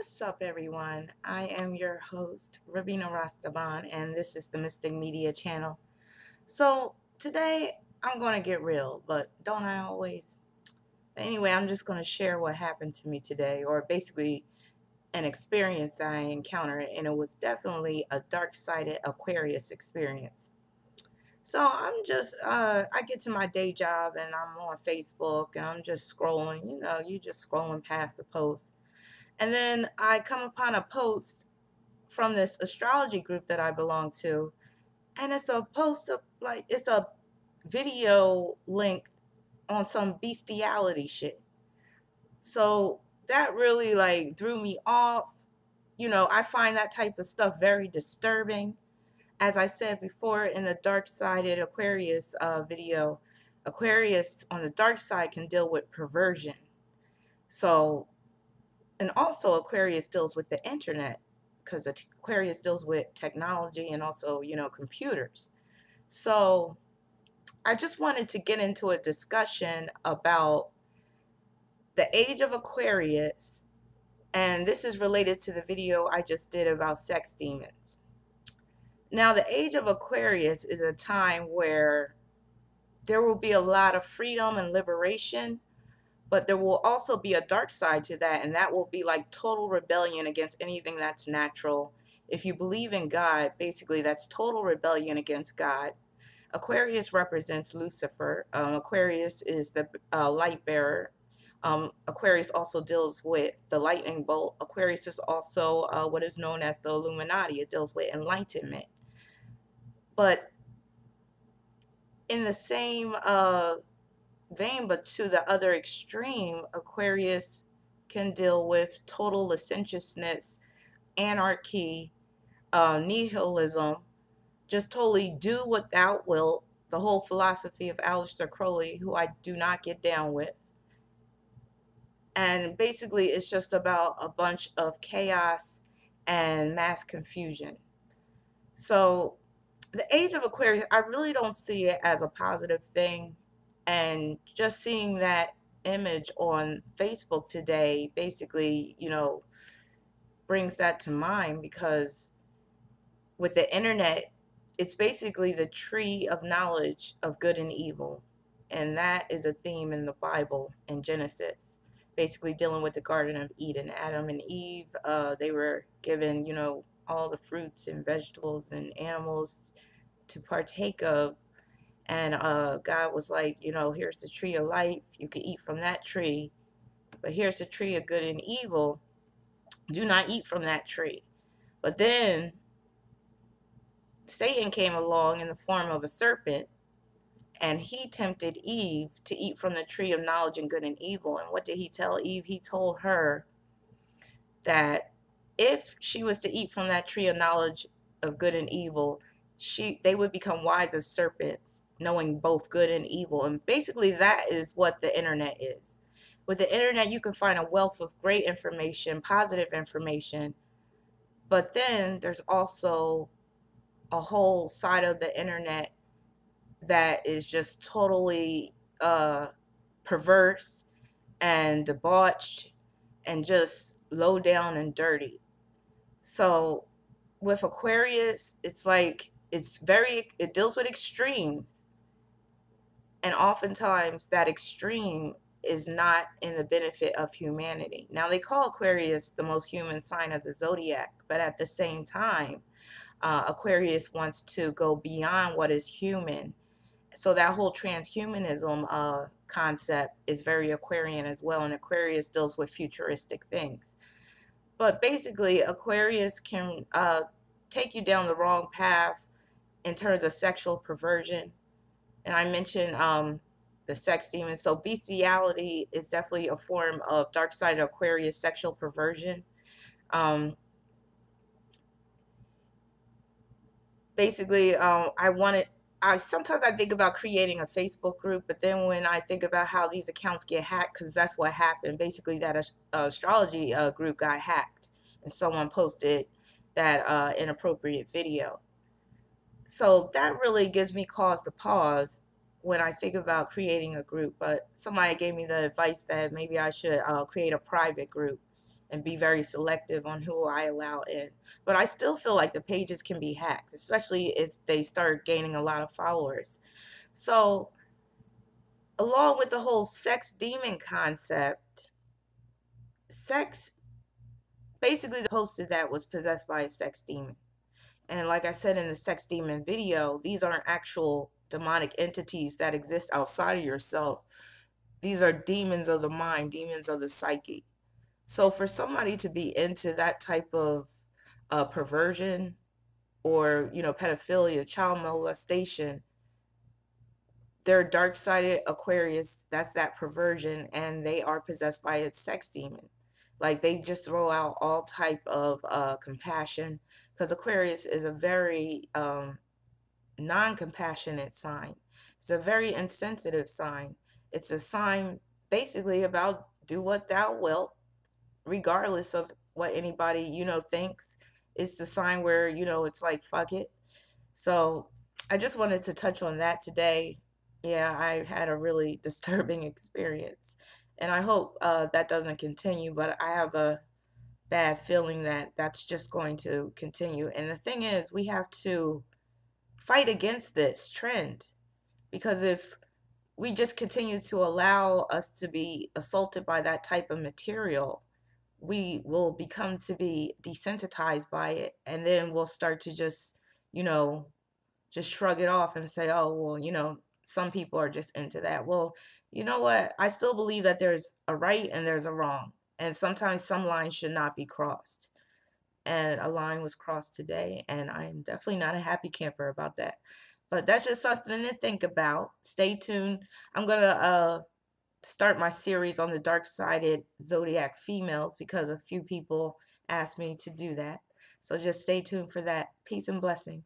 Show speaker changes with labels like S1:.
S1: What's up, everyone? I am your host, Rabina Rastaban, and this is the Mystic Media channel. So, today I'm going to get real, but don't I always? Anyway, I'm just going to share what happened to me today, or basically an experience that I encountered, and it was definitely a dark sided Aquarius experience. So, I get to my day job and I'm on Facebook and I'm just scrolling, you just scrolling past the posts. And then I come upon a post from this astrology group that I belong to, and it's a post of like it's a video link on some bestiality shit. So that really like threw me off. I find that type of stuff very disturbing. As I said before in the dark sided Aquarius video, Aquarius on the dark side can deal with perversion. So, and also Aquarius deals with the internet because Aquarius deals with technology and also, computers. So I just wanted to get into a discussion about the age of Aquarius, and this is related to the video I just did about sex demons. Now, the age of Aquarius is a time where there will be a lot of freedom and liberation, but there will also be a dark side to that, and that will be like total rebellion against anything that's natural. If you believe in God, basically that's total rebellion against God. Aquarius represents Lucifer. Aquarius is the light bearer. Aquarius also deals with the lightning bolt. Aquarius is also what is known as the Illuminati. It deals with enlightenment. But in the same vein, but to the other extreme, Aquarius can deal with total licentiousness, anarchy, nihilism, just totally do without will, the whole philosophy of Aleister Crowley, who I do not get down with. And basically, it's just about a bunch of chaos and mass confusion. So, the age of Aquarius, I really don't see it as a positive thing. And just seeing that image on Facebook today basically, brings that to mind because with the internet, it's basically the tree of knowledge of good and evil. And that is a theme in the Bible in Genesis, basically dealing with the Garden of Eden. Adam and Eve, they were given, all the fruits and vegetables and animals to partake of. And God was like, here's the tree of life. You can eat from that tree. But here's the tree of good and evil. Do not eat from that tree. But then Satan came along in the form of a serpent, and he tempted Eve to eat from the tree of knowledge and good and evil. And what did he tell Eve? He told her that if she was to eat from that tree of knowledge of good and evil, they would become wise as serpents, knowing both good and evil. And basically that is what the internet is. With the internet, you can find a wealth of great information, positive information, but then there's also a whole side of the internet that is just totally perverse and debauched and just low down and dirty. So with Aquarius, it's like it deals with extremes, and oftentimes that extreme is not in the benefit of humanity. Now they call Aquarius the most human sign of the zodiac, but at the same time, Aquarius wants to go beyond what is human. So that whole transhumanism concept is very Aquarian as well, and Aquarius deals with futuristic things. But basically, Aquarius can take you down the wrong path in terms of sexual perversion. And I mentioned the sex demon. So bestiality is definitely a form of dark side of Aquarius sexual perversion. Um, basically, sometimes I think about creating a Facebook group, but then when I think about how these accounts get hacked, because that's what happened. Basically, that astrology group got hacked, and someone posted that inappropriate video. So that really gives me cause to pause when I think about creating a group. But somebody gave me the advice that maybe I should create a private group and be very selective on who I allow in. But I still feel like the pages can be hacked, especially if they start gaining a lot of followers. So, along with the whole sex demon concept, sex basically the posted that was possessed by a sex demon. And like I said in the sex demon video, these aren't actual demonic entities that exist outside of yourself. These are demons of the mind, demons of the psyche. So for somebody to be into that type of perversion or, pedophilia, child molestation, they're dark-sided Aquarius, that's that perversion, and they are possessed by its sex demon. Like they just throw out all type of compassion, because Aquarius is a very non-compassionate sign. It's a very insensitive sign. It's a sign basically about do what thou wilt, regardless of what anybody, thinks. It's the sign where, it's like, fuck it. So I just wanted to touch on that today. Yeah, I had a really disturbing experience. And I hope that doesn't continue, but I have a bad feeling that that's just going to continue. And the thing is, we have to fight against this trend, because if we just continue to allow us to be assaulted by that type of material, we will become to be desensitized by it, and then we'll start to just, you know, just shrug it off and say, oh, well, some people are just into that. Well, you know what? I still believe that there's a right and there's a wrong. And sometimes some lines should not be crossed. And a line was crossed today, and I'm definitely not a happy camper about that. But that's just something to think about. Stay tuned. I'm going to start my series on the dark-sided zodiac females, because a few people asked me to do that. So just stay tuned for that. Peace and blessings.